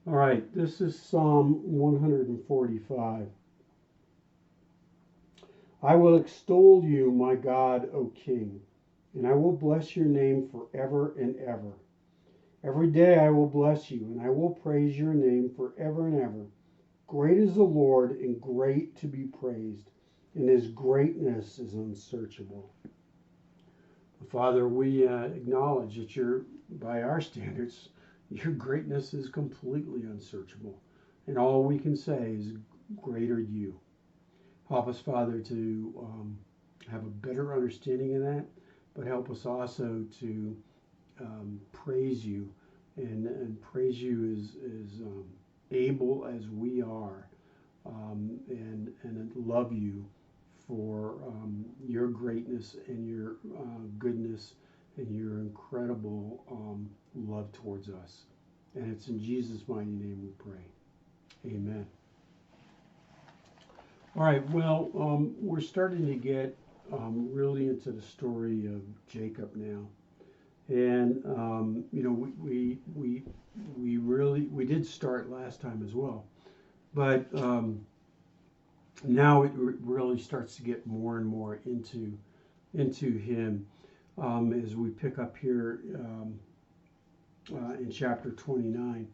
All right, this is Psalm 145. I will extol you, my God, O King, and I will bless your name forever and ever. Every day I will bless you, and I will praise your name forever and ever. Great is the Lord, and great to be praised, and his greatness is unsearchable. Father, we acknowledge that by our standards, your greatness is completely unsearchable. And all we can say is, greater you. Help us, Father, to have a better understanding of that, but help us also to praise you and praise you as able as we are, and love you for your greatness and your goodness and your incredible love towards us. And it's in Jesus' mighty name we pray. Amen. All right, well, we're starting to get really into the story of Jacob now. And, we did start last time as well. But now it really starts to get more and more into him as we pick up here in chapter 29.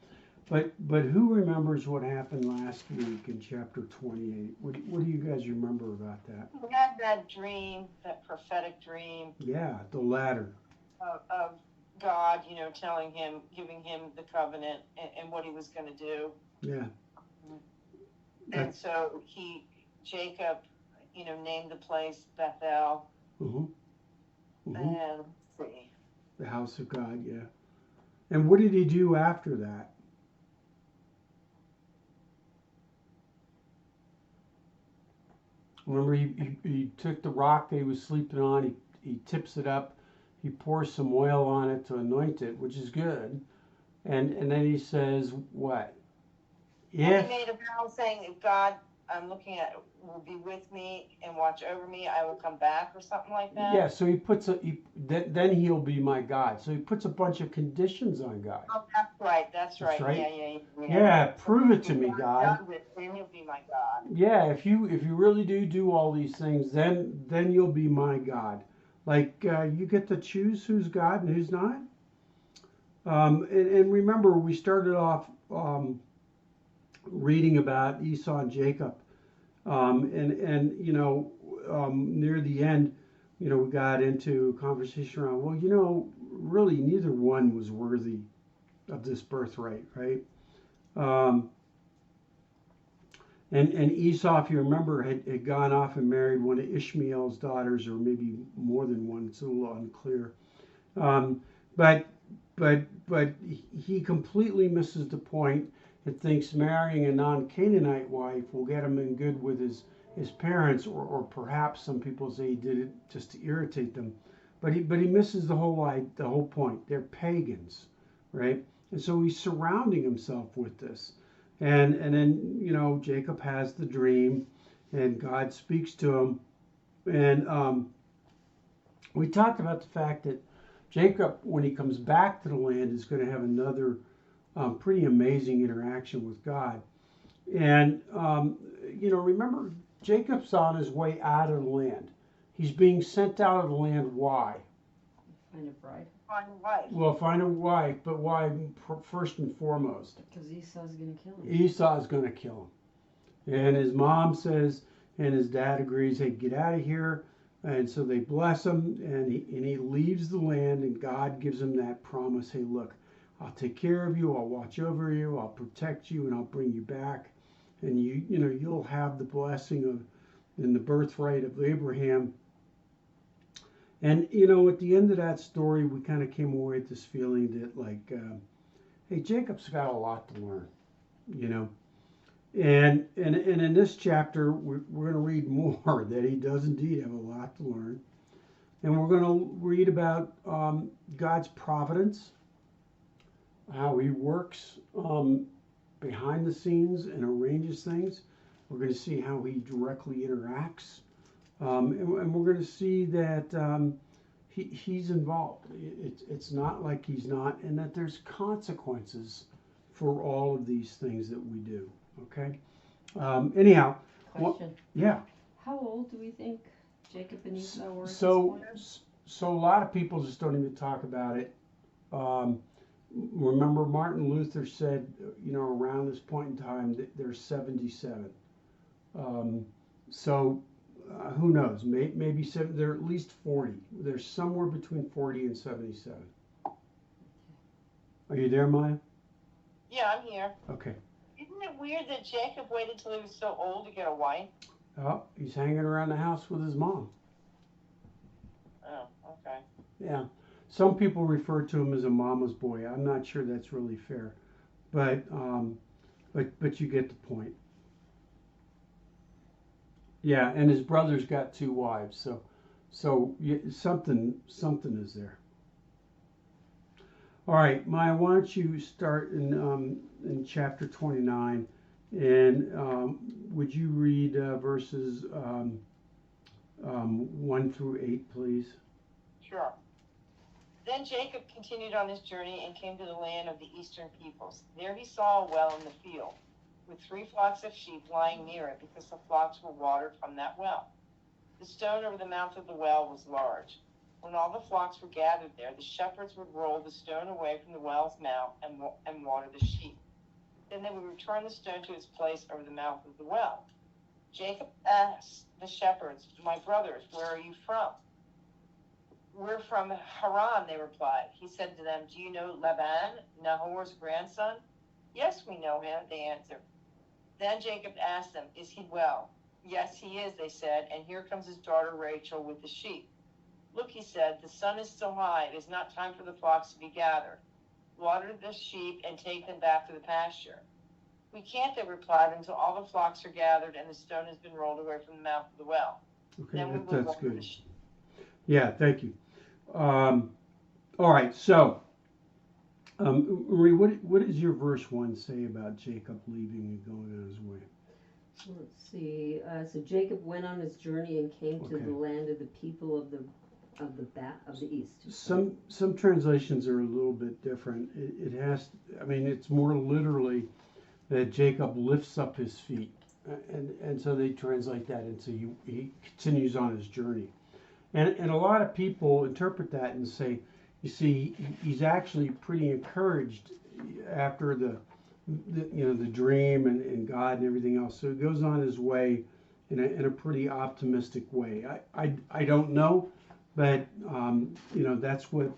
But who remembers what happened last week in chapter 28? What do you guys remember about that? We had that dream, that prophetic dream Yeah, the ladder. of God, telling him, giving him the covenant and what he was going to do. Yeah. And so Jacob, named the place Bethel. Mm-hmm. Mm-hmm. And let's see. The house of God, yeah. And what did he do after that? Remember, he took the rock that he was sleeping on, he tips it up, he pours some oil on it to anoint it, which is good. And then he says, what? Well, If, he made a vow saying, if God, I'm looking at, will be with me and watch over me, I will come back, or something like yeah, that. so then he'll be my God. So he puts a bunch of conditions on God. Oh, that's right. That's That's right. Yeah, right. yeah, yeah, yeah. Yeah, prove it to If me, God God. does it, then he'll be my God. Yeah, if you really do all these things, then you'll be my God. Like you get to choose who's God and who's not. And remember, we started off reading about Esau and Jacob, and near the end, we got into a conversation around, well, really neither one was worthy of this birthright, right? Um, and Esau, if you remember, had gone off and married one of Ishmael's daughters, or maybe more than one. It's a little unclear. Um, but but he completely misses the point and thinks marrying a non-Canaanite wife will get him in good with his parents, or perhaps some people say he did it just to irritate them. But he misses the whole point. They're pagans, right? And so he's surrounding himself with this. And then Jacob has the dream, and God speaks to him. And we talked about the fact that Jacob, when he comes back to the land, is going to have another pretty amazing interaction with God. And remember, Jacob's on his way out of the land. He's being sent out of the land. Why? Find a bride. Find a wife. Well, find a wife, but why first and foremost? Because Esau's going to kill him. Esau's going to kill him. And his mom says, and his dad agrees, hey, get out of here. And so they bless him, and he leaves the land, and God gives him that promise, hey, look, I'll take care of you, I'll watch over you, I'll protect you, and I'll bring you back. And you'll have the blessing of and the birthright of Abraham. And at the end of that story, we kind of came away with this feeling that, like, hey, Jacob's got a lot to learn, you know. And in this chapter, we're going to read more that he does indeed have a lot to learn. And we're going to read about God's providence, how he works behind the scenes and arranges things. We're going to see how he directly interacts. And we're going to see that he's involved. It's not like he's not, and that there's consequences for all of these things that we do. Okay. Anyhow, Question. yeah. How old do we think Jacob and Esau were at So, this point? so a lot of people just don't even talk about it. Um, Remember, Martin Luther said, around this point in time, that there's 77. Um, so, who knows? Maybe seven. They're at least 40. There's somewhere between 40 and 77. Are you there, Maya? Yeah, I'm here. Okay. Isn't it weird that Jacob waited till he was so old to get a wife? Oh, he's hanging around the house with his mom. Oh, okay. Yeah. Some people refer to him as a mama's boy. I'm not sure that's really fair, but you get the point. Yeah, and his brother's got 2 wives, so something is there. All right, Maya, why don't you start in chapter 29, and would you read verses 1 through 8, please? Sure. Then Jacob continued on his journey and came to the land of the eastern peoples. There he saw a well in the field, with 3 flocks of sheep lying near it, because the flocks were watered from that well. The stone over the mouth of the well was large. When all the flocks were gathered there, the shepherds would roll the stone away from the well's mouth and water the sheep. Then they would return the stone to its place over the mouth of the well. Jacob asked the shepherds, "My brothers, where are you from?" "We're from Haran," they replied. He said to them, "Do you know Laban, Nahor's grandson?" "Yes, we know him," they answered. Then Jacob asked them, "Is he well?" "Yes, he is," they said, "and here comes his daughter Rachel with the sheep." "Look," he said, "the sun is still high. It is not time for the flocks to be gathered. Water the sheep and take them back to the pasture." "We can't," they replied, "until all the flocks are gathered and the stone has been rolled away from the mouth of the well. Okay, Then we will that's water the good. sheep." Yeah, thank you. All right, so Marie, what does your verse 1 say about Jacob leaving and going on his way? Let's see. So Jacob went on his journey and came to Okay. the land of the people of the east. Some translations are a little bit different. It has, I mean, it's more literally that Jacob lifts up his feet, and so they translate that into he continues on his journey, and a lot of people interpret that and say, you see, he's actually pretty encouraged after the dream and God and everything else. So he goes on his way in a pretty optimistic way. I don't know, but that's what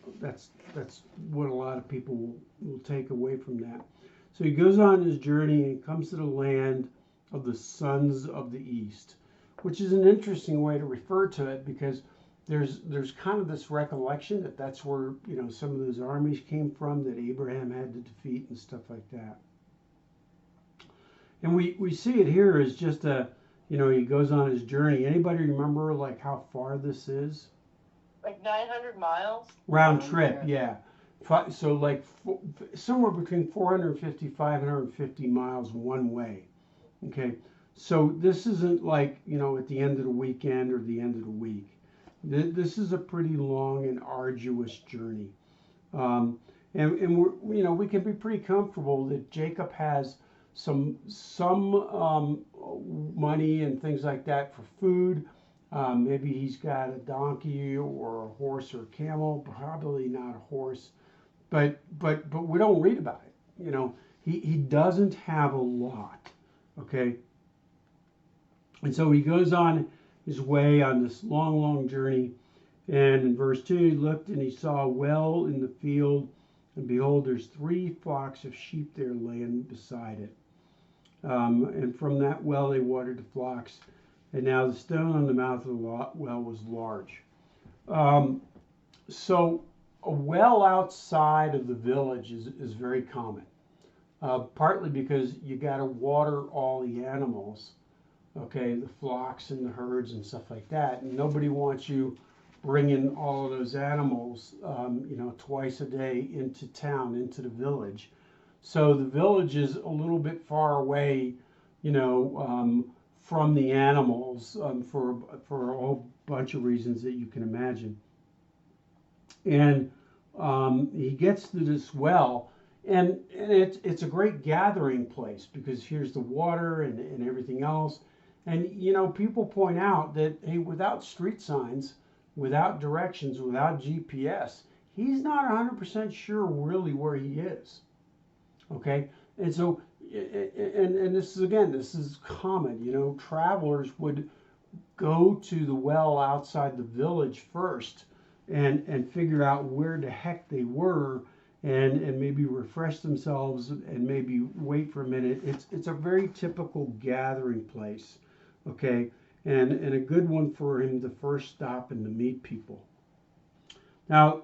a lot of people will take away from that. So he goes on his journey and comes to the land of the sons of the east, which is an interesting way to refer to it, because there's kind of this recollection that that's where some of those armies came from that Abraham had to defeat and stuff like that. And we see it here as just he goes on his journey. Anybody remember like how far this is? Like 900 miles? Round trip, yeah. So like somewhere between 450, 550 miles one way. Okay. So this isn't like, at the end of the weekend or the end of the week. This is a pretty long and arduous journey. And we can be pretty comfortable that Jacob has some money and things like that for food. Maybe he's got a donkey or a horse or a camel. Probably not a horse, but we don't read about it. He doesn't have a lot. Okay, and so he goes on his way on this long journey. And in verse 2, he looked and he saw a well in the field, and behold, there's 3 flocks of sheep there laying beside it. And from that well they watered the flocks. And now the stone on the mouth of the well was large. So a well outside of the village is very common, partly because you got to water all the animals, okay, the flocks and the herds and stuff like that. And nobody wants you bringing all of those animals, twice a day into town, into the village. So the village is a little bit far away, from the animals for a whole bunch of reasons that you can imagine. And he gets to this well, And it's a great gathering place because here's the water and everything else. And you know, people point out that hey, without street signs, without directions, without GPS, he's not 100% sure really where he is. Okay, and so and this is again, this is common. You know, travelers would go to the well outside the village first and figure out where the heck they were and maybe refresh themselves and maybe wait for a minute. It's a very typical gathering place, okay, and a good one for him to first stop and to meet people. Now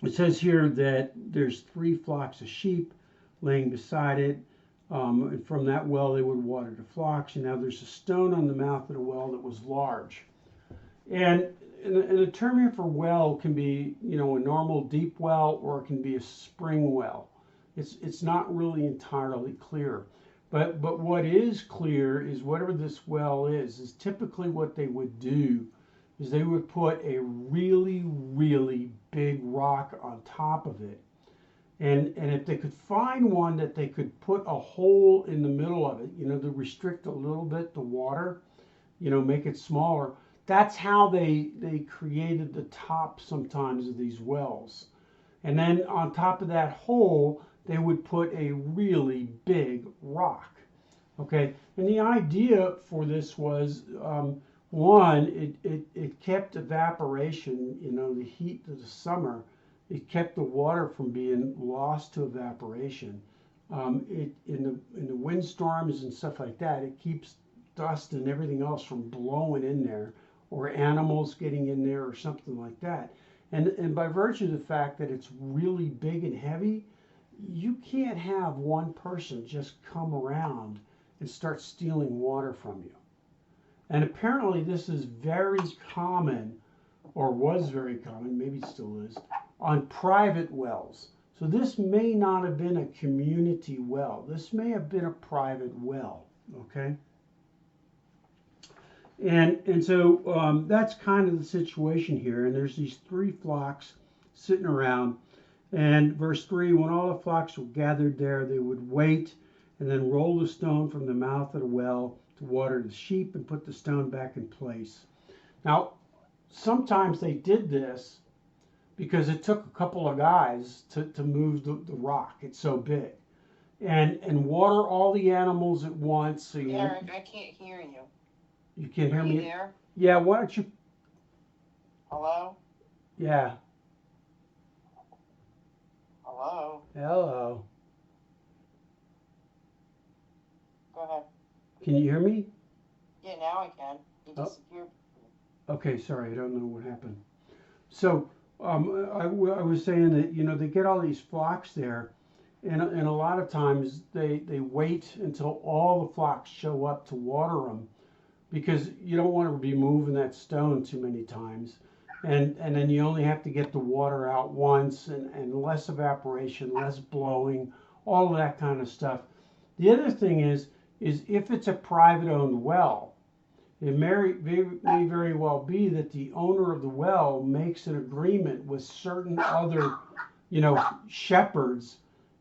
it says here that there's 3 flocks of sheep laying beside it. And from that well they would water the flocks. And now there's a stone on the mouth of the well that was large. And a term here for well can be, you know, a normal deep well or it can be a spring well. It's not really entirely clear. But what is clear is whatever this well is typically what they would do is they would put a really, really big rock on top of it. And if they could find one that they could put a hole in the middle of it, you know, to restrict a little bit the water, you know, make it smaller, that's how they created the top sometimes of these wells. And then on top of that hole, they would put a really big rock. Okay, and the idea for this was one, it kept evaporation, you know, the heat of the summer, it kept the water from being lost to evaporation. In the windstorms and stuff like that, it keeps dust and everything else from blowing in there, or animals getting in there, or something like that. And by virtue of the fact that it's really big and heavy, you can't have one person just come around and start stealing water from you. And apparently this is very common, or was very common, maybe it still is, on private wells. So this may not have been a community well. This may have been a private well, okay? And so that's kind of the situation here. And there's these 3 flocks sitting around. And verse 3, when all the flocks were gathered there, they would wait and then roll the stone from the mouth of the well to water the sheep and put the stone back in place. Now, sometimes they did this because it took a couple of guys to move the rock. It's so big. And water all the animals at once. So Eric, I can't hear you. You can't hear Are me? you there? Yeah, why don't you? Hello? Yeah. Hello? Hello. Go ahead. Can you hear me? Yeah, now I can. You Oh. disappeared. Okay, sorry, I don't know what happened. So I was saying that, you know, they get all these flocks there, and a lot of times they wait until all the flocks show up to water them, because you don't want to be moving that stone too many times. And then you only have to get the water out once, and less evaporation, less blowing, all of that kind of stuff. The other thing is if it's a private owned well, it may very well be that the owner of the well makes an agreement with certain other, you know, shepherds,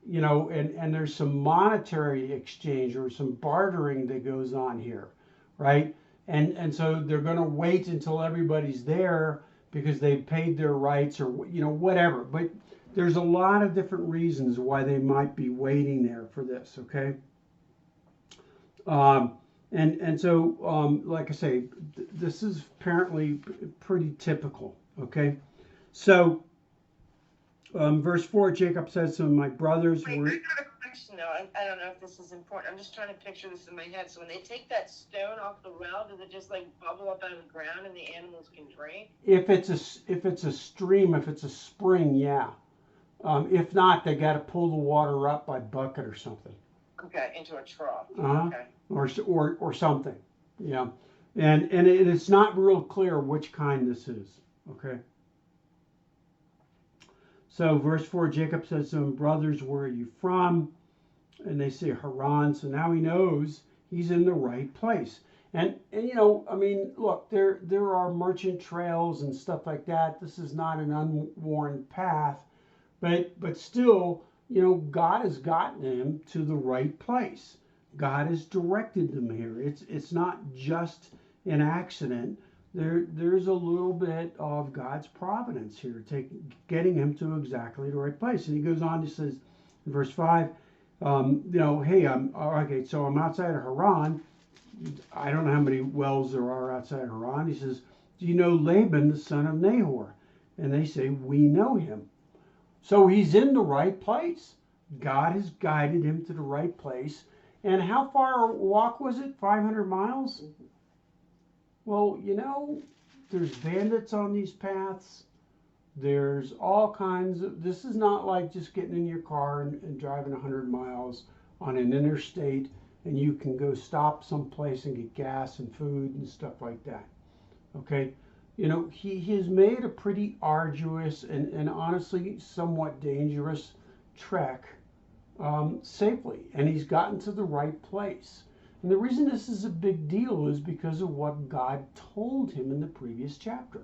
you know, and there's some monetary exchange or some bartering that goes on here, right? And so they're going to wait until everybody's there because they've paid their rights, or, you know, whatever. But there's a lot of different reasons why they might be waiting there for this, okay? And so, like I say, this is apparently pretty typical, okay? So, verse 4, Jacob says to him, my brothers Wait, were... I got a question though. I don't know if this is important. I'm just trying to picture this in my head. So when they take that stone off the well, does it just like bubble up out of the ground and the animals can drink? If it's a stream, if it's a spring, yeah. If not, they got to pull the water up by bucket or something. Okay, into a trough. Okay. Okay. Or something, yeah. And it's not real clear which kind this is, okay? So verse 4, Jacob says to him, brothers, where are you from? And they say Haran. So now he knows he's in the right place. And you know, I mean, look, there are merchant trails and stuff like that. This is not an unworn path, but still, God has gotten him to the right place. God has directed them here. It's not just an accident. There's a little bit of God's providence here, getting him to exactly the right place. And he goes on, he says in verse 5, hey, okay, so I'm outside of Haran. I don't know how many wells there are outside Haran. He says, do you know Laban, the son of Nahor? And they say, we know him. So he's in the right place. God has guided him to the right place. And how far a walk was it? 500 miles? Well, there's bandits on these paths. There's all kinds of, this is not like just getting in your car and driving 100 miles on an interstate and you can go stop someplace and get gas and food and stuff like that. Okay? He has made a pretty arduous and honestly somewhat dangerous trek safely, and he's gotten to the right place. And the reason this is a big deal is because of what God told him in the previous chapter.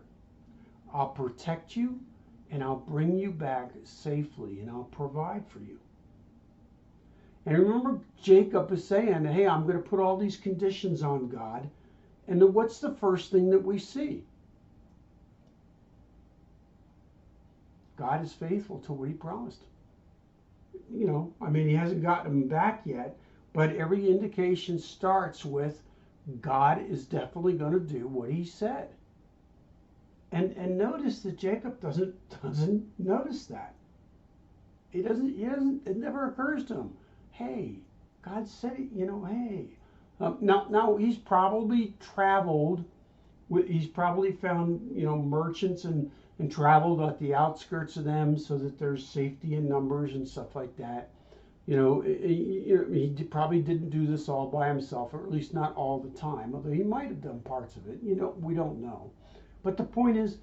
I'll protect you, and I'll bring you back safely, and I'll provide for you. And remember, Jacob is saying, hey, I'm going to put all these conditions on God. And then what's the first thing that we see? God is faithful to what he promised. He hasn't gotten him back yet, but every indication starts with God is definitely going to do what he said. And notice that Jacob doesn't notice that. He doesn't, it never occurs to him. Hey, God said it, hey. Now he's probably traveled, he's probably found, merchants and traveled at the outskirts of them so that there's safety in numbers and stuff like that. He probably didn't do this all by himself, or at least not all the time, although he might have done parts of it. We don't know. But the point is,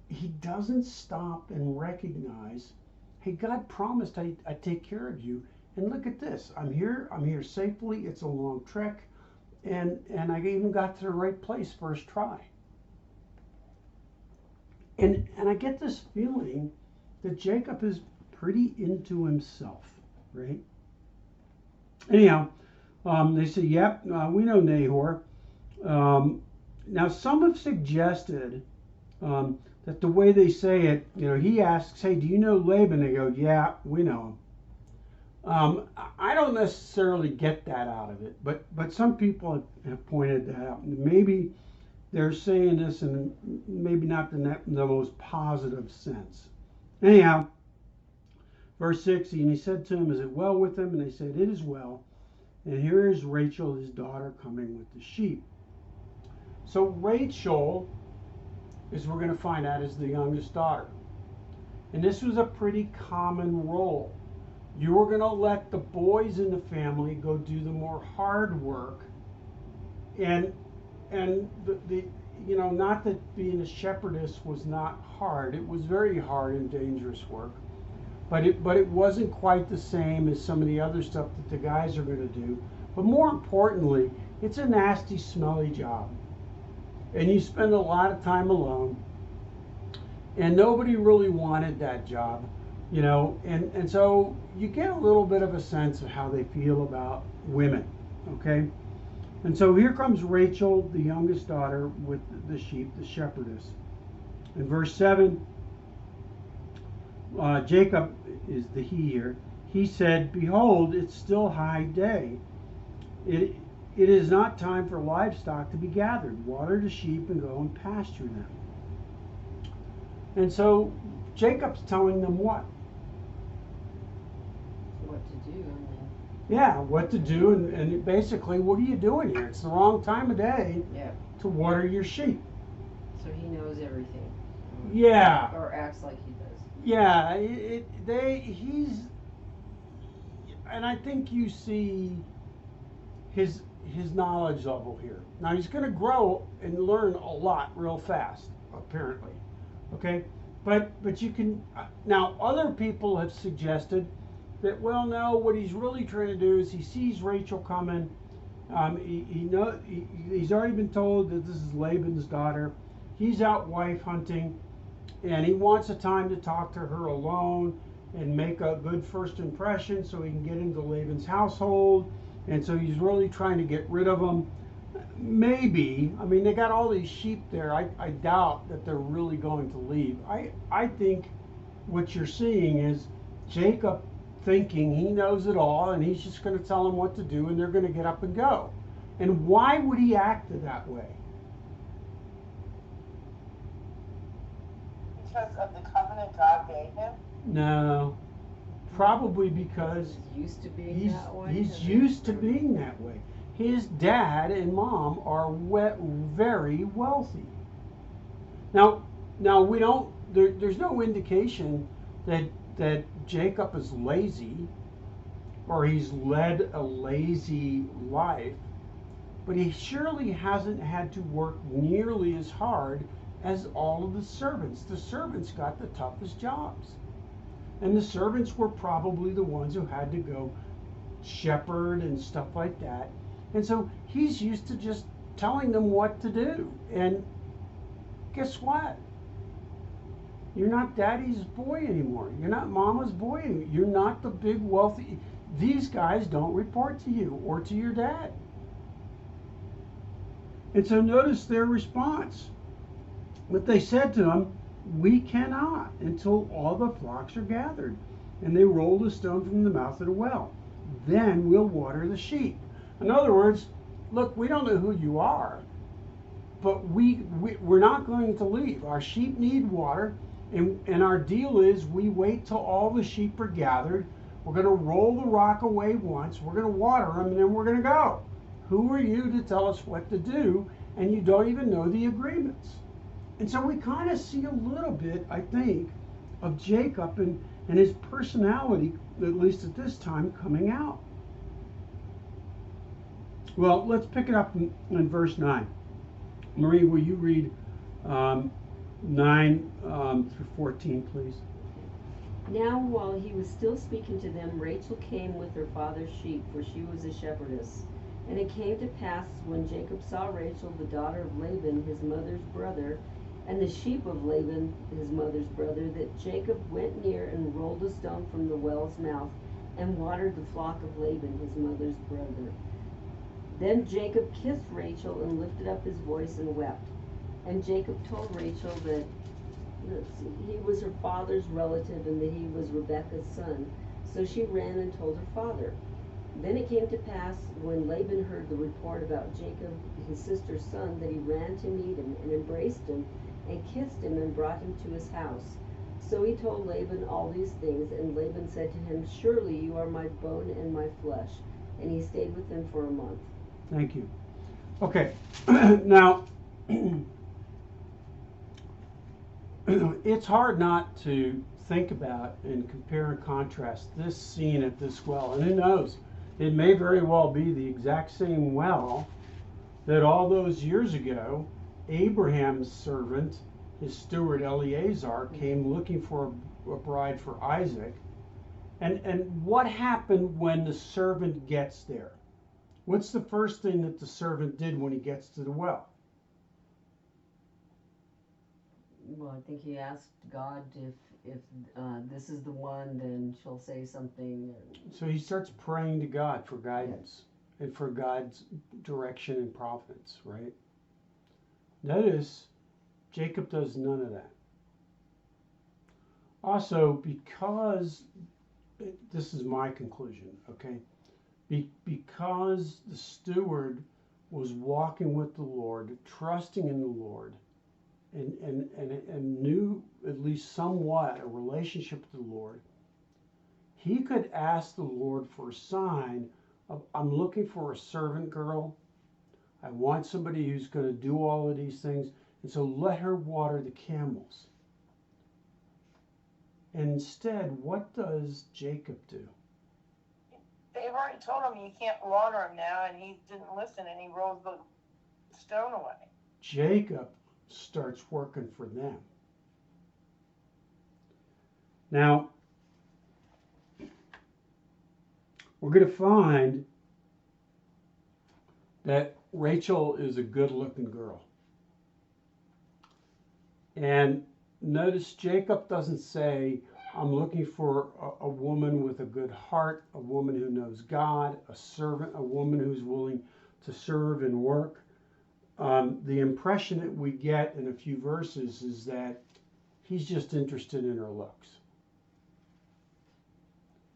he doesn't stop and recognize, hey, God promised I take care of you. And look at this. I'm here safely. It's a long trek. And I even got to the right place first try. And I get this feeling that Jacob is pretty into himself, right? Anyhow, they say, yep, we know Nahor. Now, some have suggested that the way they say it, he asks, hey, do you know Laban? They go, yeah, we know him. I don't necessarily get that out of it, but some people have pointed that out. Maybe they're saying this in maybe not the most positive sense. Anyhow, verse 6, and he said to him, is it well with him? And they said, it is well. And here is Rachel, his daughter, coming with the sheep. So Rachel, as we're going to find out, is the youngest daughter. And this was a pretty common role. You were going to let the boys in the family go do the more hard work. And the not that being a shepherdess was not hard. It was very hard and dangerous work. But it wasn't quite the same as some of the other stuff that the guys are going to do. But more importantly, it's a nasty, smelly job. And you spend a lot of time alone. And nobody really wanted that job, and so you get a little bit of a sense of how they feel about women, okay? And so here comes Rachel, the youngest daughter, with the sheep, the shepherdess. In verse 7, Jacob is the he here. He said, behold, it's still high day. It is not time for livestock to be gathered. Water the sheep and go and pasture them. And so Jacob's telling them what? What to do. Yeah, what to do. And basically, what are you doing here? It's the wrong time of day to water your sheep. So he knows everything. Yeah. Or acts like he does. Yeah, and I think you see his knowledge level here. Now he's going to grow and learn a lot real fast, apparently. Okay, but you can now. Other people have suggested that, well, no, what he's really trying to do is he sees Rachel coming. He's already been told that this is Laban's daughter. He's out wife hunting, and he wants a time to talk to her alone. and make a good first impression so he can get into Laban's household. And so he's really trying to get rid of them. Maybe. I mean, they got all these sheep there. I doubt that they're really going to leave. I think what you're seeing is Jacob thinking he knows it all and he's just going to tell them what to do and they're going to get up and go. And why would he act that way? Because of the covenant God gave him? No. Probably because He's used to being that way. he's used to being that way. His dad and mom are very wealthy. Now we don't. There's no indication that Jacob is lazy or he's led a lazy life, but he surely hasn't had to work nearly as hard as all of the servants. The servants got the toughest jobs. And the servants were probably the ones who had to go shepherd and stuff like that. And so he's used to just telling them what to do. And guess what? You're not daddy's boy anymore. You're not mama's boy anymore. You're not the big wealthy. These guys don't report to you or to your dad. And so notice their response. But they said to him, we cannot until all the flocks are gathered. And they rolled a stone from the mouth of the well. Then we'll water the sheep. In other words, look, we don't know who you are, but we're not going to leave. Our sheep need water, and our deal is we wait till all the sheep are gathered. We're going to roll the rock away once. We're going to water them, and then we're going to go. Who are you to tell us what to do? And you don't even know the agreements. And so we kind of see a little bit, I think, of Jacob and his personality, at least at this time, coming out. Well, let's pick it up in verse 9. Marie, will you read 9 through 14, please? Now, while he was still speaking to them, Rachel came with her father's sheep, for she was a shepherdess. And it came to pass, when Jacob saw Rachel, the daughter of Laban, his mother's brother, and the sheep of Laban, his mother's brother, that Jacob went near and rolled a stone from the well's mouth and watered the flock of Laban, his mother's brother. Then Jacob kissed Rachel and lifted up his voice and wept. And Jacob told Rachel that he was her father's relative and that he was Rebekah's son. So she ran and told her father. Then it came to pass, when Laban heard the report about Jacob, his sister's son, that he ran to meet him and embraced him and kissed him and brought him to his house. So he told Laban all these things, and Laban said to him, surely you are my bone and my flesh. And he stayed with him for a month. Thank you. Okay, now, it's hard not to think about and compare and contrast this scene at this well. And who knows, it may very well be the exact same well that all those years ago, Abraham's servant, his steward Eleazar, came looking for a bride for Isaac. And what happened when the servant gets there? What's the first thing that the servant did when he gets to the well? Well, I think he asked God if this is the one, then she'll say something. So he starts praying to God for guidance and for God's direction and providence, right? Notice Jacob does none of that. Also, because, this is my conclusion, okay? Because the steward was walking with the Lord, trusting in the Lord, and knew at least somewhat a relationship with the Lord, he could ask the Lord for a sign of, I'm looking for a servant girl. I want somebody who's going to do all of these things, and so let her water the camels. And instead, what does Jacob do? They've already told him you can't water him now, and he didn't listen, and he rolled the stone away. Jacob starts working for them. Now, we're going to find that Rachel is a good-looking girl. And notice Jacob doesn't say, I'm looking for a woman with a good heart, a woman who knows God, a servant, a woman who's willing to serve and work. The impression that we get in a few verses is that he's just interested in her looks.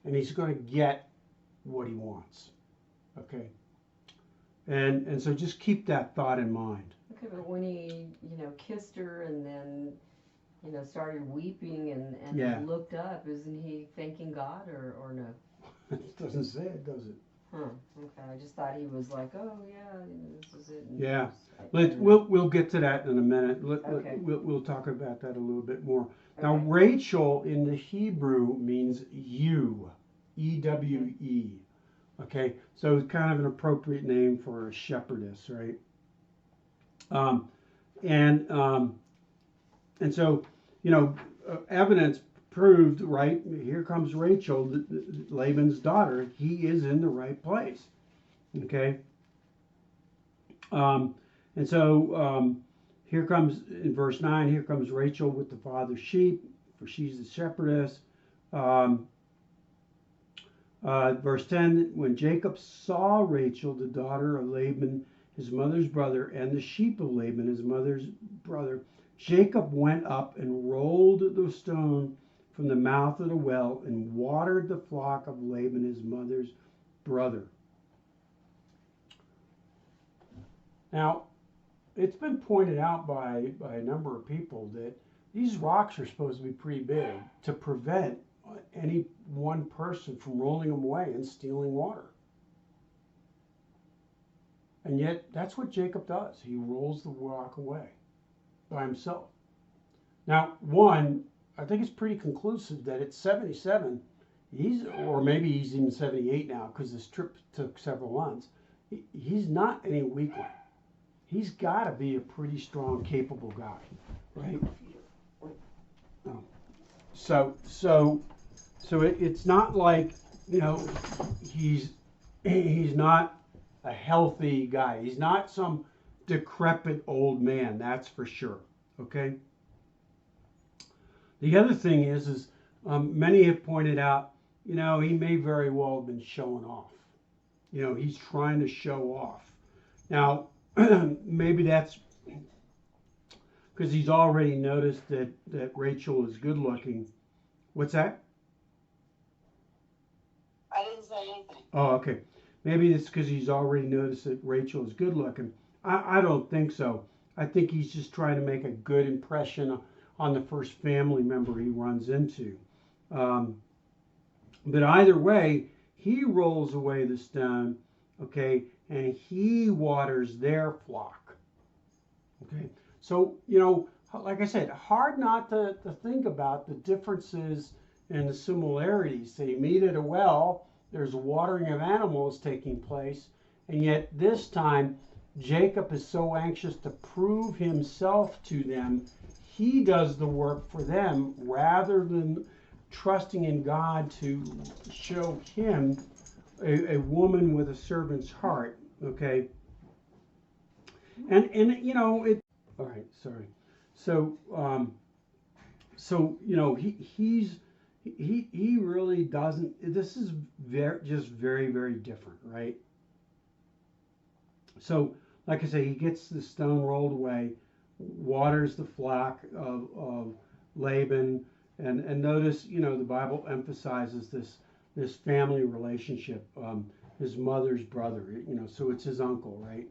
And he's going to get what he wants. Okay? And so just keep that thought in mind. Okay, but when he, kissed her and then, started weeping and Yeah. looked up, isn't he thanking God or no? It doesn't say it, does it? Huh. Okay. I just thought he was like, oh yeah, this is it. And Yeah. just, We'll get to that in a minute. Okay. We'll talk about that a little bit more. Okay. Now, Rachel in the Hebrew means ewe, E-W-E. Okay, so it's kind of an appropriate name for a shepherdess, right? And so, evidence proved, right? Here comes Rachel, Laban's daughter. He is in the right place. Okay. And so here comes, in verse 9, here comes Rachel with the father's sheep, for she's the shepherdess. Verse 10, when Jacob saw Rachel, the daughter of Laban, his mother's brother, and the sheep of Laban, his mother's brother, Jacob went up and rolled the stone from the mouth of the well and watered the flock of Laban, his mother's brother. Now, it's been pointed out by a number of people that these rocks are supposed to be pretty big to prevent any one person from rolling them away and stealing water. And yet, that's what Jacob does. He rolls the rock away by himself. Now, I think it's pretty conclusive that at 77, or maybe he's even 78 now because this trip took several months, he's not any weakling. He's got to be a pretty strong, capable guy, right? So it's not like, he's not a healthy guy. He's not some decrepit old man, that's for sure. Okay. The other thing is many have pointed out, he may very well have been showing off. He's trying to show off. Now, maybe that's because he's already noticed that Rachel is good looking. What's that? I didn't say anything. Oh, okay. Maybe it's because he's already noticed that Rachel is good looking. I don't think so. I think he's just trying to make a good impression on the first family member he runs into. But either way, he rolls away the stone, okay, and he waters their flock. Okay. So, like I said, hard not to think about the differences and the similarities. They meet at a well, there's watering of animals taking place, and yet this time Jacob is so anxious to prove himself to them, he does the work for them rather than trusting in God to show him a woman with a servant's heart. Okay. And all right, sorry. So he really doesn't. This is very, very different, right? So, like I say, he gets the stone rolled away, waters the flock of Laban, and notice, the Bible emphasizes this family relationship, his mother's brother, so it's his uncle, right?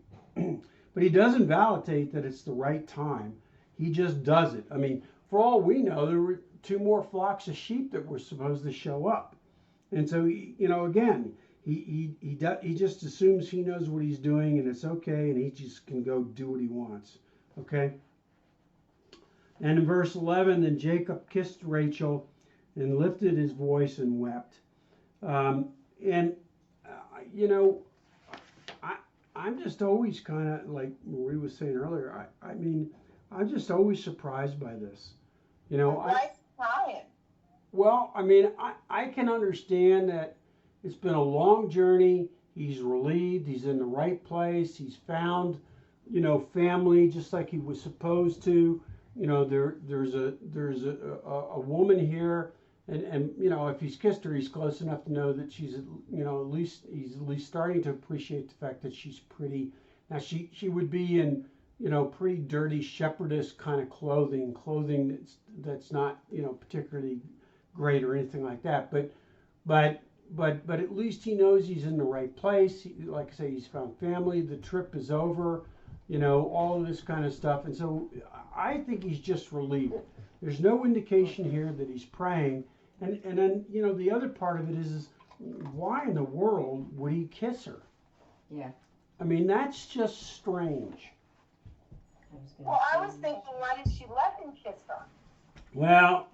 But he doesn't validate that it's the right time. He just does it. I mean, for all we know, there were 2 more flocks of sheep that were supposed to show up. And so, again, he just assumes he knows what he's doing and it's okay, and he just can go do what he wants. Okay? And in verse 11, then Jacob kissed Rachel and lifted his voice and wept. I'm just always kind of, like Marie was saying earlier, I'm just always surprised by this. Why crying? Well, I can understand that it's been a long journey. He's relieved. He's in the right place. He's found, family just like he was supposed to. There's a woman here, and you know, if he's kissed her, he's close enough to know that she's, you know, at least he's at least starting to appreciate the fact that she's pretty. Now she would be in, you know, pretty dirty shepherdess kind of clothing that's not, you know, particularly great or anything like that. But but at least he knows he's in the right place. Like I say, he's found family. The trip is over. You know, all of this kind of stuff. And so I think he's just relieved. There's no indication here that he's praying. And then, you know, the other part of it is why in the world would he kiss her? Yeah. I mean, that's just strange. Well, I was thinking, why did she let him kiss her? Well,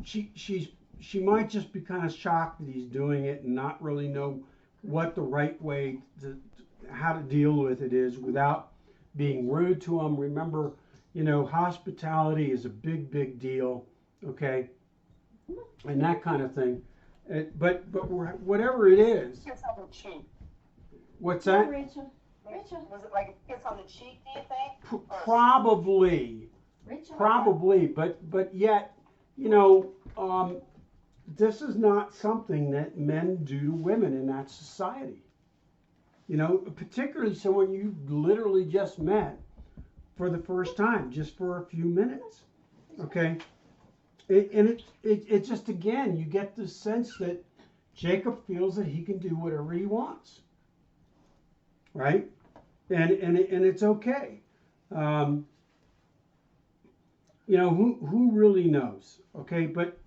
she might just be kind of shocked that he's doing it and not really know what the right way to how to deal with it is without being rude to him. Remember, you know, hospitality is a big deal, okay, and that kind of thing. But whatever it is, Kiss on the cheek. what's that? Rachel. Was it like a kiss on the cheek, do you think? Probably, Rachel. probably, but yet, you know, this is not something that men do to women in that society. You know, particularly someone you literally just met for the first time, just for a few minutes. Okay? It just, again, you get the sense that Jacob feels that he can do whatever he wants. Right? And it's okay. You know, who really knows? Okay? But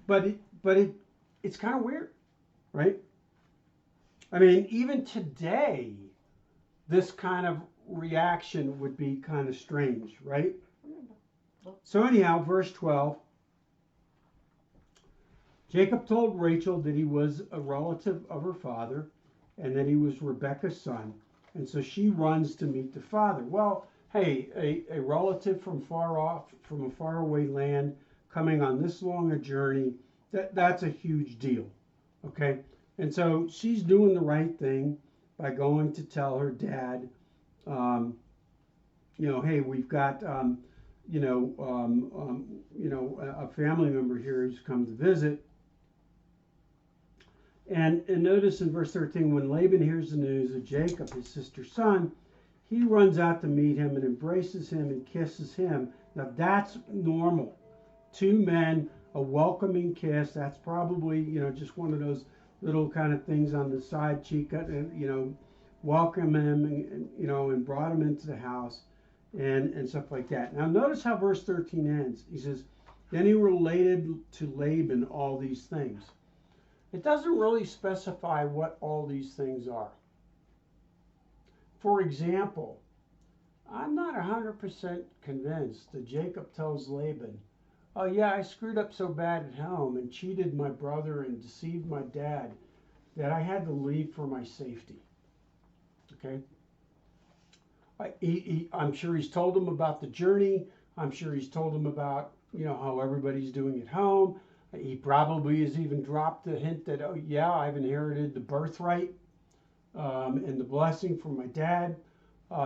it's kind of weird. Right? I mean, even today, this kind of reaction would be kind of strange, right? So anyhow, verse 12, Jacob told Rachel that he was a relative of her father and that he was Rebekah's son. And so she runs to meet the father. Well, hey, a relative from far off, from a faraway land, coming on this long a journey, that's a huge deal, okay? And so she's doing the right thing by going to tell her dad, you know, hey, we've got, you know, a family member here who's come to visit. And notice in verse 13, when Laban hears the news of Jacob, his sister's son, he runs out to meet him and embraces him and kisses him. Now that's normal. Two men, a welcoming kiss. That's probably, you know, just one of those little kind of things on the side cheek, and you know, welcome him, and you know, and brought him into the house, and stuff like that. Now notice how verse 13 ends. He says, then he related to Laban all these things. It doesn't really specify what all these things are. For example, I'm not 100% convinced that Jacob tells Laban, oh yeah, I screwed up so bad at home and cheated my brother and deceived my dad that I had to leave for my safety. Okay? I'm sure he's told him about the journey. I'm sure he's told him about, you know, how everybody's doing at home. He probably has even dropped the hint that, oh yeah, I've inherited the birthright and the blessing from my dad.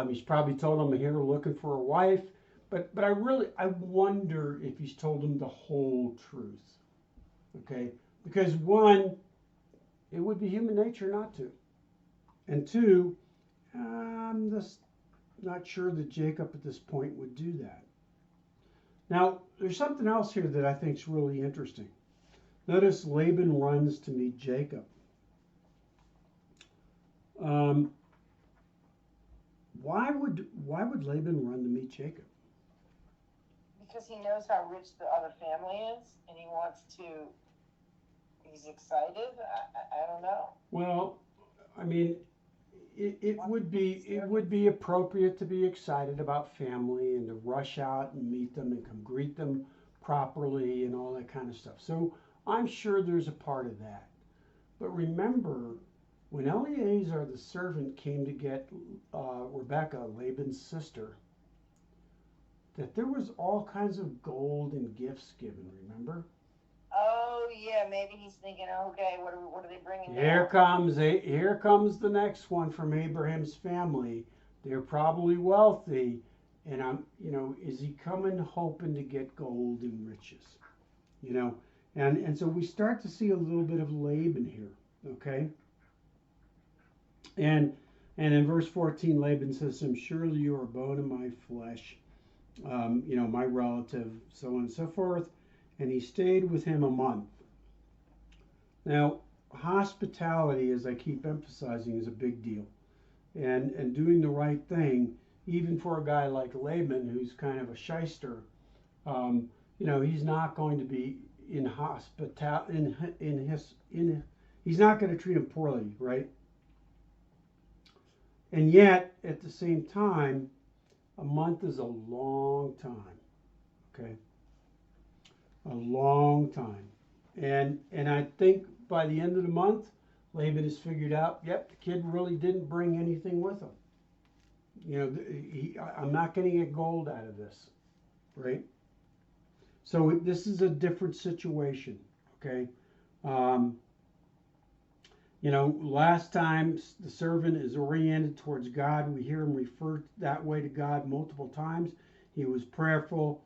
He's probably told him I'm here looking for a wife. But I wonder if he's told him the whole truth. Okay? Because one, it would be human nature not to. And two, I'm just not sure that Jacob at this point would do that. Now, there's something else here that I think is really interesting. Notice Laban runs to meet Jacob. Why would Laban run to meet Jacob? Because he knows how rich the other family is, and he wants to. He's excited. I don't know. Well, I mean, it would be appropriate to be excited about family and to rush out and meet them and come greet them properly and all that kind of stuff. So I'm sure there's a part of that. But remember, when Eleazar the servant came to get Rebekah, Laban's sister, that there was all kinds of gold and gifts given, remember? Oh yeah, maybe he's thinking, okay, what are they bringing? Here comes the next one from Abraham's family. They're probably wealthy, and is he coming hoping to get gold and riches? You know, And so we start to see a little bit of Laban here, okay? And and in verse 14, Laban says to him, surely you are a bone of my flesh, my relative, so on and so forth. And he stayed with him a month. Now, hospitality, as I keep emphasizing, is a big deal. And doing the right thing, even for a guy like Laban, who's kind of a shyster, he's not going to be in hospital he's not going to treat him poorly, right? And yet, at the same time, a month is a long time, okay? A long time. And I think by the end of the month, Laban has figured out, yep, the kid really didn't bring anything with him. I'm not going to get gold out of this, right? So this is a different situation, okay? Last time the servant is oriented towards God. We hear him refer that way to God multiple times. He was prayerful,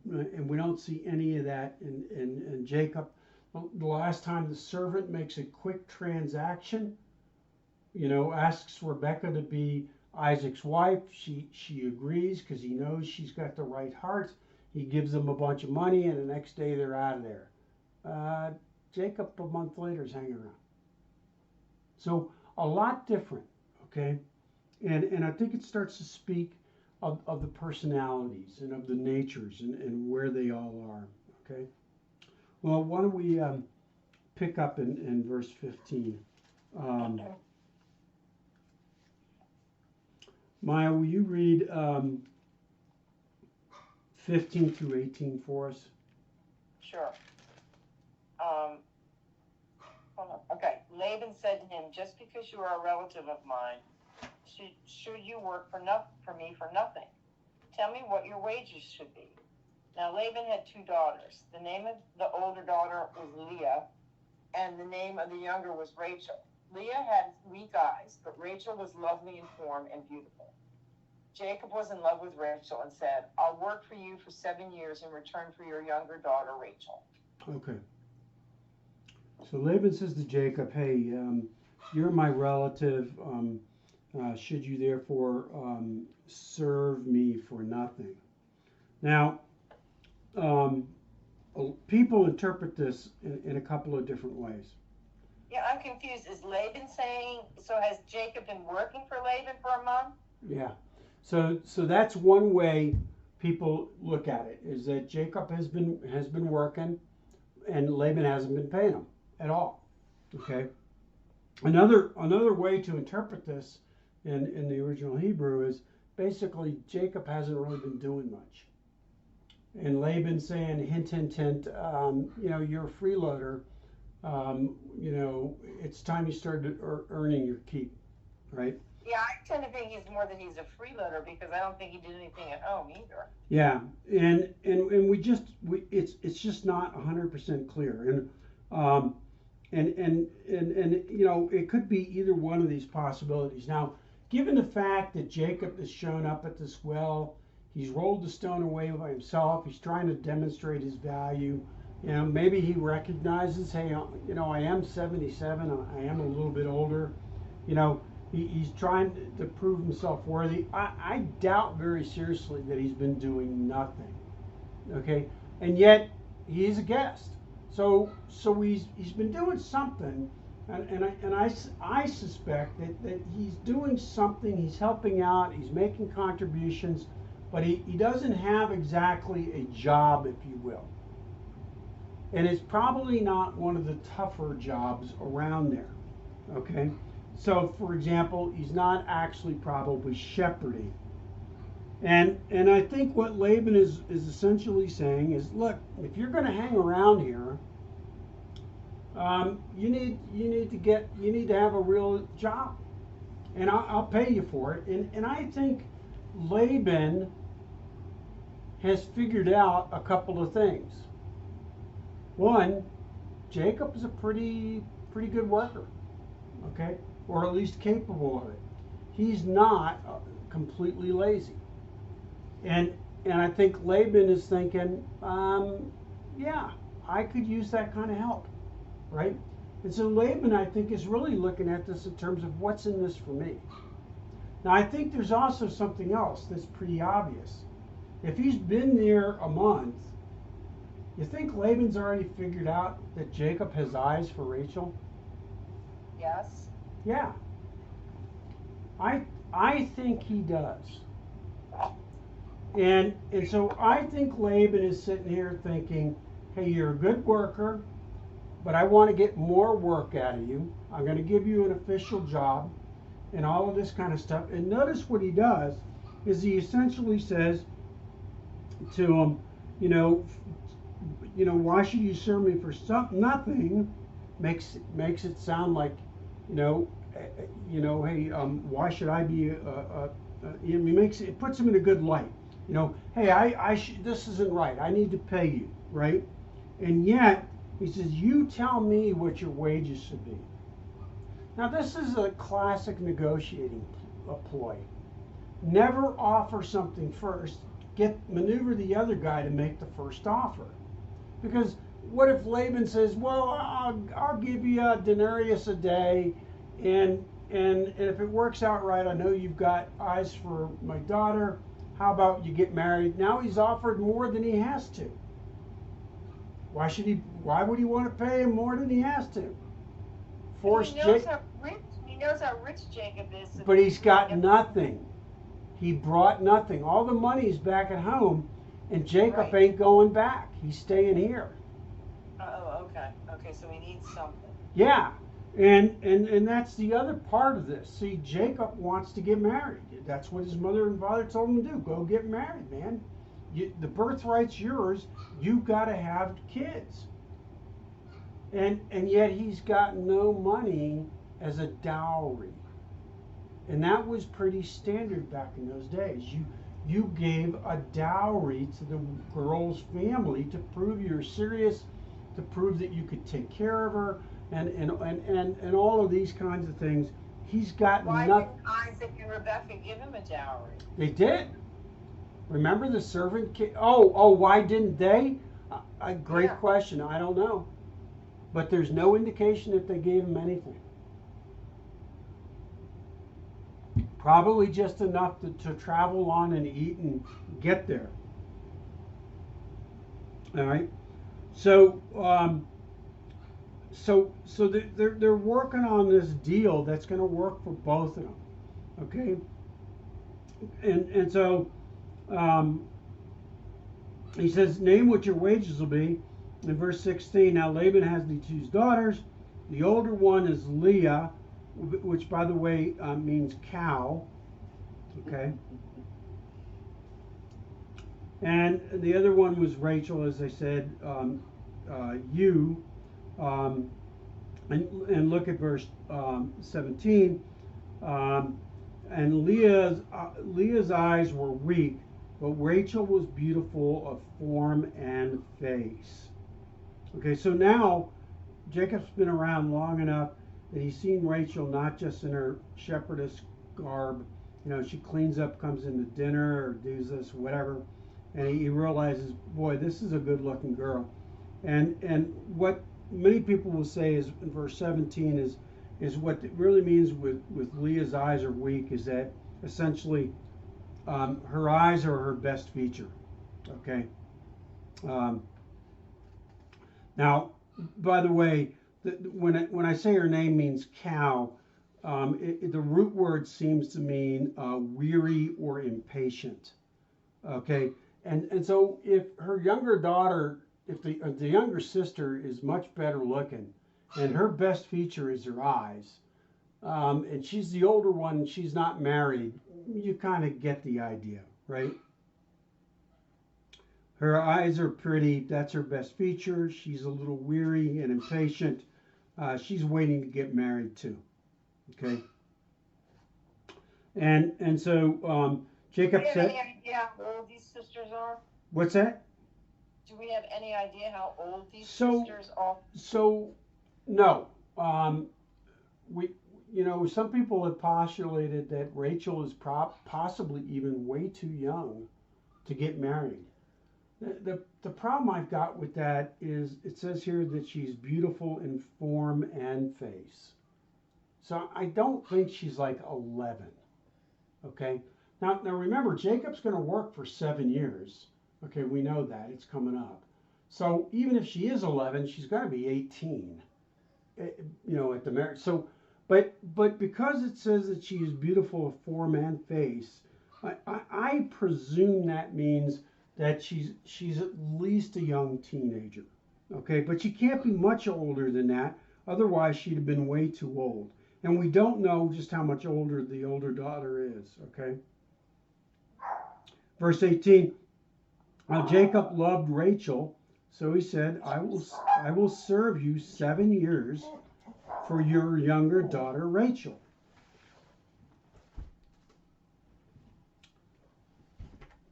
and we don't see any of that in Jacob. The last time the servant makes a quick transaction, asks Rebekah to be Isaac's wife. She agrees because he knows she's got the right heart. He gives them a bunch of money, and the next day they're out of there. Jacob, a month later, is hanging around. So a lot different, okay? And I think it starts to speak of the personalities and of the natures and where they all are, okay? Well, why don't we pick up in verse 15. Maya, will you read 15 through 18 for us? Sure. Hold on. Okay. Laban said to him, just because you are a relative of mine, should you work for me for nothing? Tell me what your wages should be. Now Laban had two daughters. The name of the older daughter was Leah, and the name of the younger was Rachel. Leah had weak eyes, but Rachel was lovely in form and beautiful. Jacob was in love with Rachel and said, I'll work for you for 7 years in return for your younger daughter, Rachel. Okay. So Laban says to Jacob, hey, you're my relative. Should you therefore serve me for nothing? Now, people interpret this in a couple of different ways. Yeah, I'm confused. Is Laban saying, so has Jacob been working for Laban for a month? Yeah. So that's one way people look at it, is that Jacob has been working and Laban hasn't been paying him at all. Okay. Another way to interpret this in the original Hebrew is basically Jacob hasn't really been doing much. And Laban saying, hint, hint, hint, you're a freeloader. It's time you started earning your keep, right? Yeah, I tend to think he's more than he's a freeloader because I don't think he did anything at home either. Yeah, and it's just not 100% clear, and it could be either one of these possibilities. Now, given the fact that Jacob has shown up at this well, he's rolled the stone away by himself. He's trying to demonstrate his value. Maybe he recognizes, hey, I am 77. I am a little bit older. He's trying to prove himself worthy. I doubt very seriously that he's been doing nothing. Okay, and yet he is a guest. So he's been doing something, and I suspect that he's doing something. He's helping out. He's making contributions, but he doesn't have exactly a job, if you will. And it's probably not one of the tougher jobs around there. Okay. So, for example, he's not actually probably shepherding. And I think what Laban is essentially saying is, look, if you're going to hang around here, you need to have a real job, and I'll pay you for it. And I think Laban has figured out a couple of things. One, Jacob is a pretty good worker, okay, or at least capable of it. He's not completely lazy. And I think Laban is thinking, yeah, I could use that kind of help, right? And so Laban, I think, is really looking at this in terms of what's in this for me. Now, I think there's also something else that's pretty obvious. If he's been there a month, you think Laban's already figured out that Jacob has eyes for Rachel? Yes. Yeah. I think he does. And so I think Laban is sitting here thinking, hey, you're a good worker, but I want to get more work out of you. I'm going to give you an official job and all of this kind of stuff. And notice what he does is he essentially says to him, why should you serve me for nothing? Makes it sound like, hey, why should I be? It puts him in a good light. Hey, this isn't right. I need to pay you, right? And yet he says, you tell me what your wages should be. Now this is a classic negotiating ploy. Never offer something first. Maneuver the other guy to make the first offer. Because what if Laban says, well, I'll give you a denarius a day, and if it works out right, I know you've got eyes for my daughter. How about you get married? Now he's offered more than he has to. Why would he want to pay him more than he has to? He knows how rich Jacob is. But he's got nothing. He brought nothing. All the money's back at home, and Jacob ain't going back. He's staying here. Oh, okay. Okay, so he needs something. Yeah. And that's the other part of this. See, Jacob wants to get married. That's what his mother and father told him to do. Go get married, man. The birthright's yours. You've got to have kids. And yet he's got no money as a dowry. And that was pretty standard back in those days. You gave a dowry to the girl's family to prove you're serious, to prove that you could take care of her, and all of these kinds of things. He's got nothing. Why didn't Isaac and Rebekah give him a dowry? They did. Remember the servant kid? Oh, why didn't they? A great question. I don't know. But there's no indication that they gave him anything. Probably just enough to travel on and eat and get there. All right. So they're working on this deal that's going to work for both of them. Okay. And so he says, name what your wages will be. In verse 16, now Laban has these two daughters. The older one is Leah, which, by the way, means cow. Okay. And the other one was Rachel, as I said, and look at verse 17. And Leah's eyes were weak, but Rachel was beautiful of form and face. Okay, so now Jacob's been around long enough that he's seen Rachel not just in her shepherdess garb. She cleans up, comes into dinner or does this, whatever, and he realizes, boy, this is a good-looking girl. And what many people will say is in verse 17 is what it really means with Leah's eyes are weak is that essentially her eyes are her best feature. Okay. Now, by the way, when I say her name means cow, the root word seems to mean weary or impatient. Okay, and so if her younger daughter, if the younger sister is much better looking, and her best feature is her eyes, and she's the older one, she's not married, you kind of get the idea, right? Her eyes are pretty, that's her best feature. She's a little weary and impatient. She's waiting to get married too. Okay. And so Jacob said. Do we have any idea how old these sisters are? What's that? Do we have any idea how old these sisters are? So no. Some people have postulated that Rachel is possibly even way too young to get married. The problem I've got with that is it says here that she's beautiful in form and face. So I don't think she's like 11. Okay. Now remember, Jacob's going to work for 7 years. Okay, we know that it's coming up. So even if she is 11, she's going to be 18. At the marriage. So, but because it says that she is beautiful of form and face, I presume that means that she's at least a young teenager. Okay, but she can't be much older than that. Otherwise, she'd have been way too old. And we don't know just how much older the older daughter is. Okay. Verse 18. Now Jacob loved Rachel, so he said, I will serve you 7 years for your younger daughter Rachel.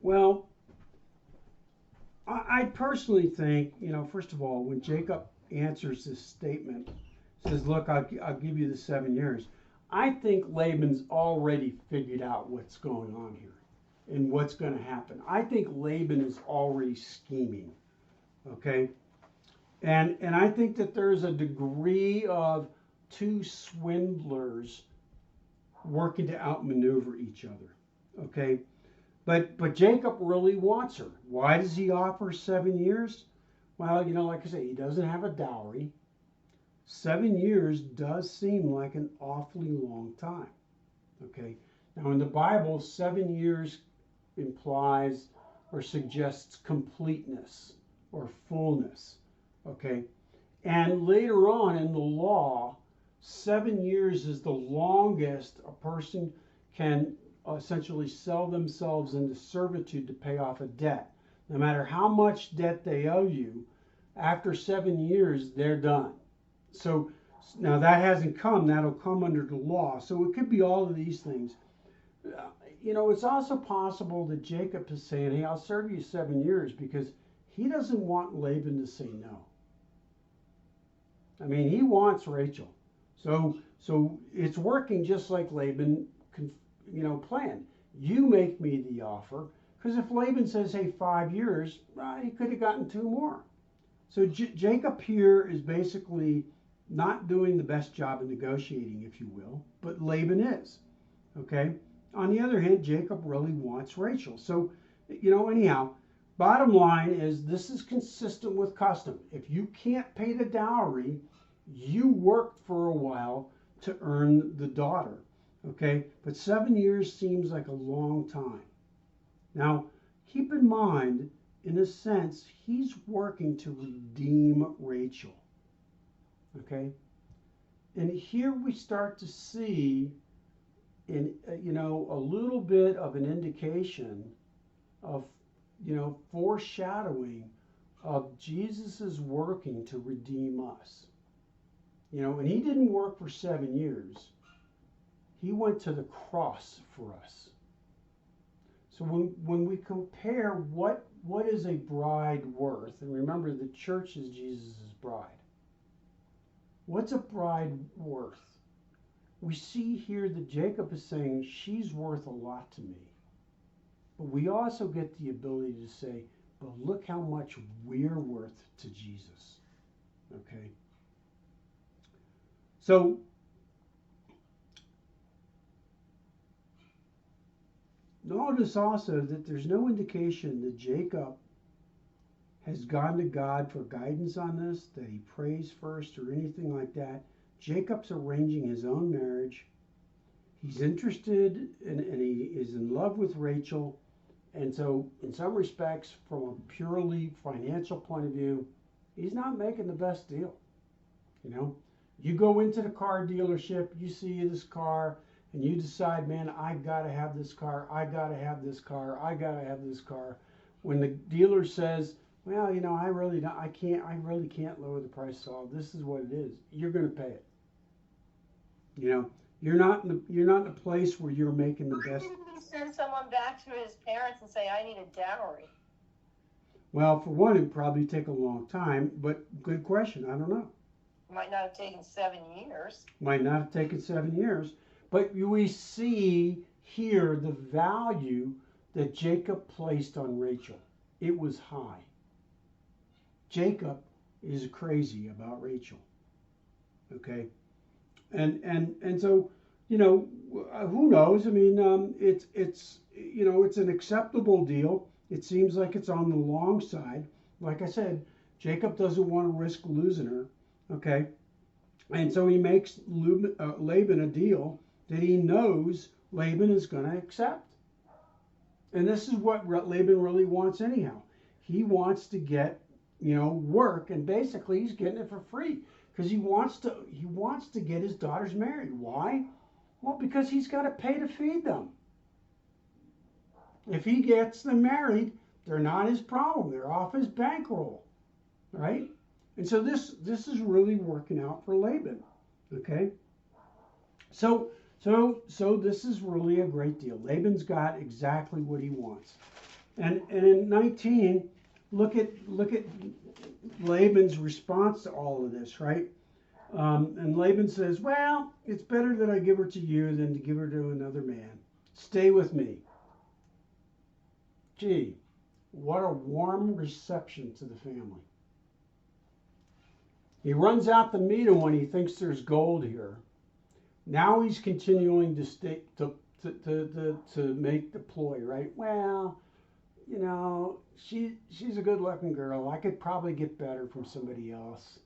Well, I personally think, first of all, when Jacob answers this statement, says, look, I'll give you the 7 years. I think Laban's already figured out what's going on here and what's going to happen. I think Laban is already scheming. Okay. And I think that there's a degree of two swindlers working to outmaneuver each other. Okay. But Jacob really wants her. Why does he offer 7 years? Well, like I say, he doesn't have a dowry. 7 years does seem like an awfully long time. Okay. Now in the Bible, 7 years implies or suggests completeness or fullness. Okay. And later on in the law, 7 years is the longest a person can essentially sell themselves into servitude to pay off a debt. No matter how much debt they owe you, after 7 years, they're done. So now that hasn't come, that'll come under the law. So it could be all of these things. It's also possible that Jacob is saying, hey, I'll serve you 7 years because he doesn't want Laban to say no. I mean, he wants Rachel. So it's working just like Laban planned. You make me the offer, because if Laban says, hey, 5 years, he could have gotten 2 more. So Jacob here is basically not doing the best job of negotiating, if you will, but Laban is. Okay. On the other hand, Jacob really wants Rachel. So, anyhow, bottom line is this is consistent with custom. If you can't pay the dowry, you worked for a while to earn the daughter. Okay, but 7 years seems like a long time. Now, keep in mind, in a sense, he's working to redeem Rachel. Okay, and here we start to see, a little bit of an indication of, foreshadowing of Jesus's working to redeem us. And he didn't work for 7 years. He went to the cross for us. So when we compare what is a bride worth, and remember the church is Jesus' bride. What's a bride worth? We see here that Jacob is saying she's worth a lot to me. But we also get the ability to say, but look how much we're worth to Jesus. Okay? So notice also that there's no indication that Jacob has gone to God for guidance on this, that he prays first or anything like that. Jacob's arranging his own marriage. He's interested and he is in love with Rachel. And so, in some respects, from a purely financial point of view, he's not making the best deal. You go into the car dealership, you see this car, and you decide, man, I gotta have this car, I gotta have this car, I gotta have this car. When the dealer says, well, I really can't lower the price at all. This is what it is. You're gonna pay it. You're not in a place where you're making the best. Send someone back to his parents and say, I need a dowry. Well, for one, it'd probably take a long time, but good question. I don't know. Might not have taken 7 years. Might not have taken 7 years. But we see here the value that Jacob placed on Rachel. it was high. Jacob is crazy about Rachel. Okay, and so who knows? I mean, it's it's an acceptable deal. It seems like it's on the long side. Like I said, Jacob doesn't want to risk losing her. Okay, and so he makes Laban a deal that he knows Laban is going to accept. And this is what Laban really wants anyhow. He wants to get, work, and basically he's getting it for free because he wants to get his daughters married. Why? Well, because he's got to pay to feed them. If he gets them married, they're not his problem. They're off his bankroll, right? And so this is really working out for Laban. Okay? So this is really a great deal. Laban's got exactly what he wants. And in 19, look at Laban's response to all of this, right? And Laban says, "Well, it's better that I give her to you than to give her to another man. Stay with me." Gee, what a warm reception to the family. He runs out to meet him when he thinks there's gold here. Now he's continuing to make the ploy, right? Well, she's a good-looking girl. I could probably get better from somebody else.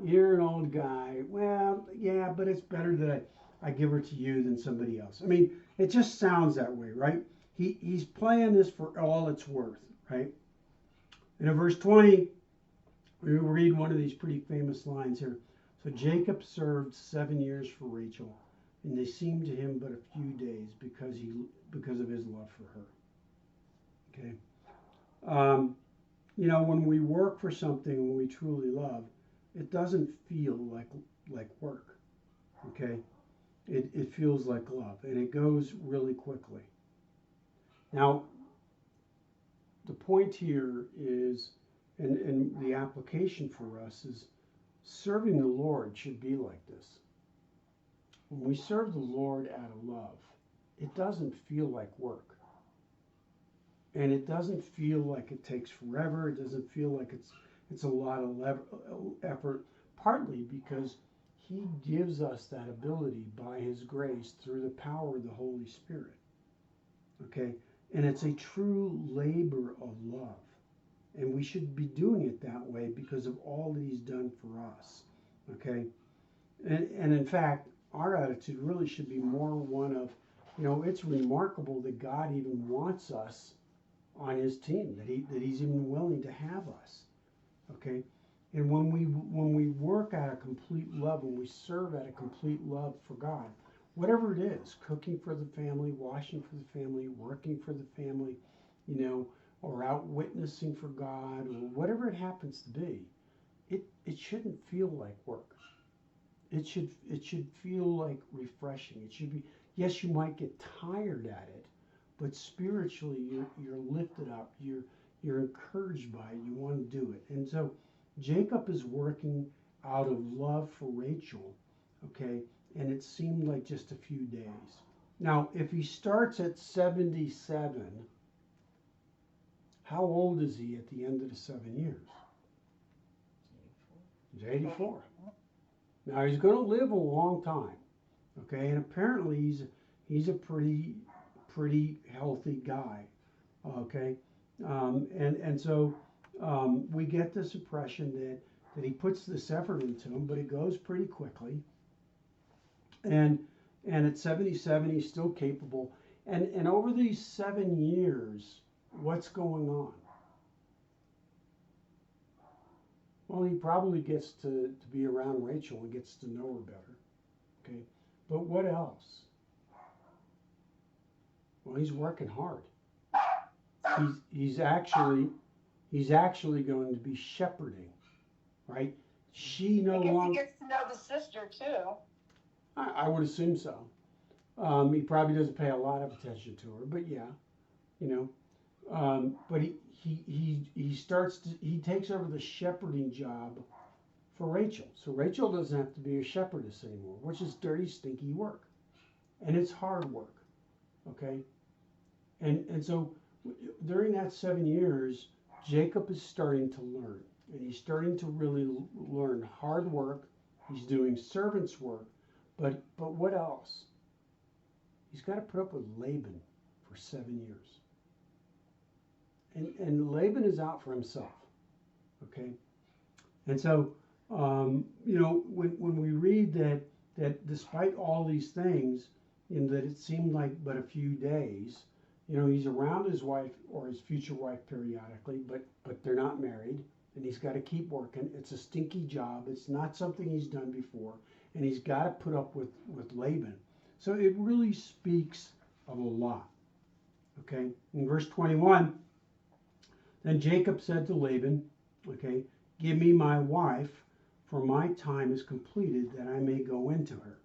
You're an old guy. Well, yeah, but it's better that I give her to you than somebody else. I mean, it just sounds that way, right? He's playing this for all it's worth, right? And in verse 20, we read one of these pretty famous lines here. So Jacob served 7 years for Rachel, and they seemed to him but a few days because of his love for her. Okay. When we work for something when we truly love, it doesn't feel like work. Okay. It feels like love, and it goes really quickly. Now, the point here is, and the application for us is, serving the Lord should be like this. When we serve the Lord out of love, it doesn't feel like work. And it doesn't feel like it takes forever. It doesn't feel like it's a lot of effort, partly because he gives us that ability by his grace through the power of the Holy Spirit. Okay? And it's a true labor of love. And we should be doing it that way because of all that he's done for us. Okay? And in fact, our attitude really should be more one of, it's remarkable that God even wants us on his team, that he's even willing to have us. Okay? And when we work at a complete love, when we serve at a complete love for God, whatever it is, cooking for the family, washing for the family, working for the family, or out witnessing for God, or whatever it happens to be, it shouldn't feel like work. It should feel like refreshing. It should be, yes, you might get tired at it, but spiritually you're lifted up, you're encouraged by it, you want to do it. And so Jacob is working out of love for Rachel, okay, and it seemed like just a few days. Now, if he starts at 77, how old is he at the end of the 7 years? He's 84. Now he's going to live a long time, okay, and apparently he's a pretty healthy guy, okay, and so we get this impression that he puts this effort into him, but it goes pretty quickly, and at 77 he's still capable, and over these 7 years, what's going on? Well, he probably gets to be around Rachel and gets to know her better. Okay, but what else? Well, he's working hard. He's actually going to be shepherding, right? She no longer. He gets to know the sister too. I would assume so. He probably doesn't pay a lot of attention to her, but yeah, but he takes over the shepherding job for Rachel. So Rachel doesn't have to be a shepherdess anymore, which is dirty, stinky work. And it's hard work. Okay? And so during that 7 years, Jacob is starting to learn, and he's starting to really learn hard work. He's doing servant's work, but what else? He's got to put up with Laban for 7 years. And Laban is out for himself, okay? And so, when we read that despite all these things, that it seemed like but a few days, he's around his wife or his future wife periodically, but they're not married, and he's got to keep working. It's a stinky job. It's not something he's done before, and he's got to put up with Laban. So it really speaks of a lot. Okay, in verse 21, then Jacob said to Laban, okay, give me my wife, for my time is completed that I may go into her.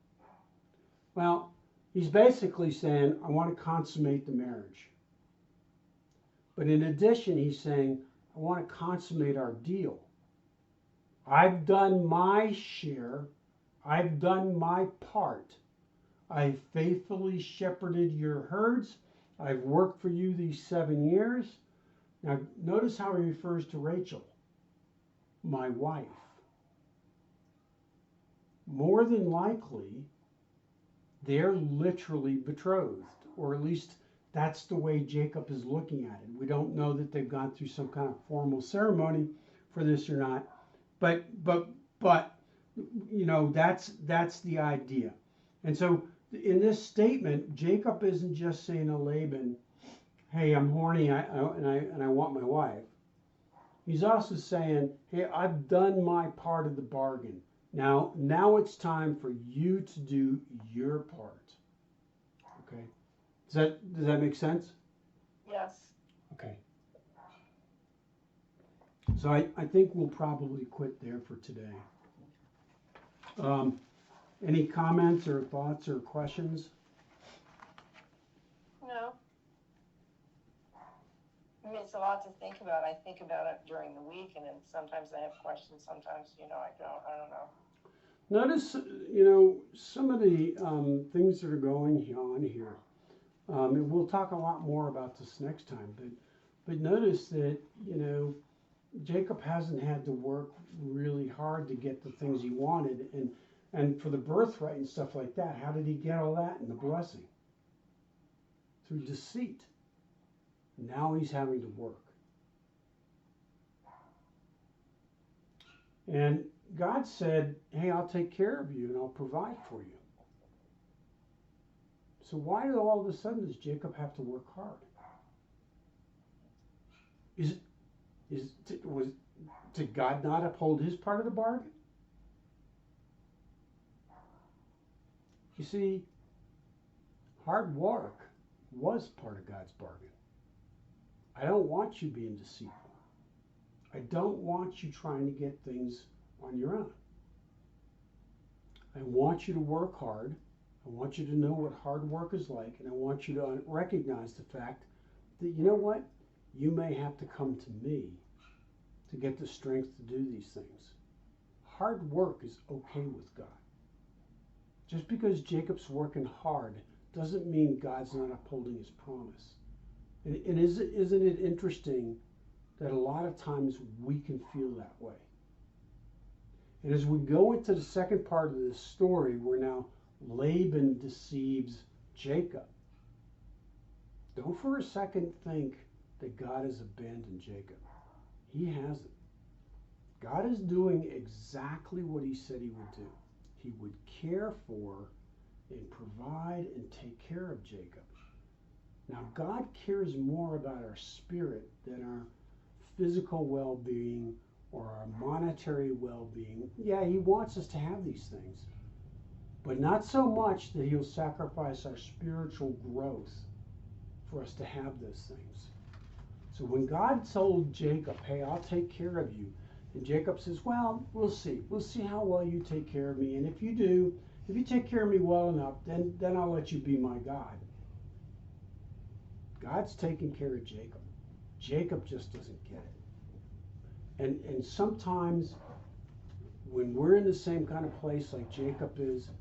Well, he's basically saying, I want to consummate the marriage. But in addition, he's saying, I want to consummate our deal. I've done my share. I've done my part. I've faithfully shepherded your herds. I've worked for you these 7 years. Now, notice how he refers to Rachel, my wife. More than likely, they're literally betrothed, or at least that's the way Jacob is looking at it. We don't know that they've gone through some kind of formal ceremony for this or not, but that's the idea. And so in this statement, Jacob isn't just saying to Laban, "Hey, I'm horny, and I want my wife." He's also saying, "Hey, I've done my part of the bargain. Now it's time for you to do your part." Okay. Does that make sense? Yes. Okay. So I think we'll probably quit there for today. Any comments or thoughts or questions? No. I mean, it's a lot to think about. I think about it during the week, and then sometimes I have questions. Sometimes, I don't. I don't know. Notice, some of the things that are going on here. And we'll talk a lot more about this next time. But notice that, Jacob hasn't had to work really hard to get the things he wanted. And for the birthright and stuff like that, how did he get all that in the blessing? Through deceit. Now he's having to work. And God said, "Hey, I'll take care of you and I'll provide for you." So why all of a sudden does Jacob have to work hard? Did God not uphold his part of the bargain? You see, hard work was part of God's bargain. I don't want you being deceitful. I don't want you trying to get things on your own. I want you to work hard. I want you to know what hard work is like, and I want you to recognize the fact that, you know what? You may have to come to me to get the strength to do these things. Hard work is okay with God. Just because Jacob's working hard doesn't mean God's not upholding his promise. And isn't it interesting that a lot of times we can feel that way? And as we go into the second part of this story, where now Laban deceives Jacob, don't for a second think that God has abandoned Jacob. He hasn't. God is doing exactly what he said he would do. He would care for and provide and take care of Jacob. Now, God cares more about our spirit than our physical well-being or our monetary well-being. Yeah, he wants us to have these things, but not so much that he'll sacrifice our spiritual growth for us to have those things. So when God told Jacob, "Hey, I'll take care of you," and Jacob says, "Well, we'll see. We'll see how well you take care of me. And if you take care of me well enough, then I'll let you be my God." God's taking care of Jacob. Jacob just doesn't get it. And sometimes when we're in the same kind of place like Jacob is,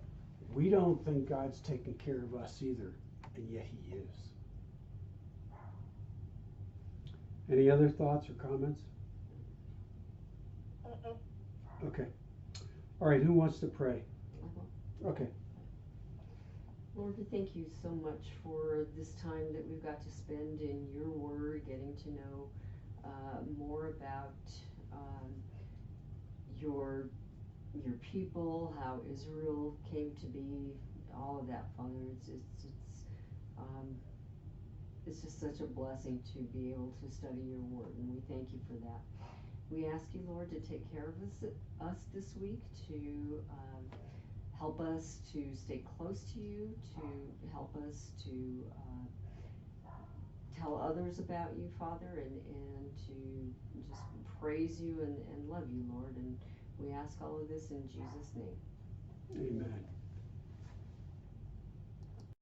we don't think God's taking care of us either, and yet he is. Any other thoughts or comments? Mm-mm. Okay. All right, who wants to pray? Okay. Lord, we thank you so much for this time that we've got to spend in your word, getting to know more about um, your your people, how Israel came to be, all of that, Father. Um, it's just such a blessing to be able to study your word, and we thank you for that. We ask you, Lord, to take care of us this week, to help us to stay close to you, to help us to tell others about you, Father, and to just praise you and love you, Lord. And we ask all of this in Jesus' name. Amen.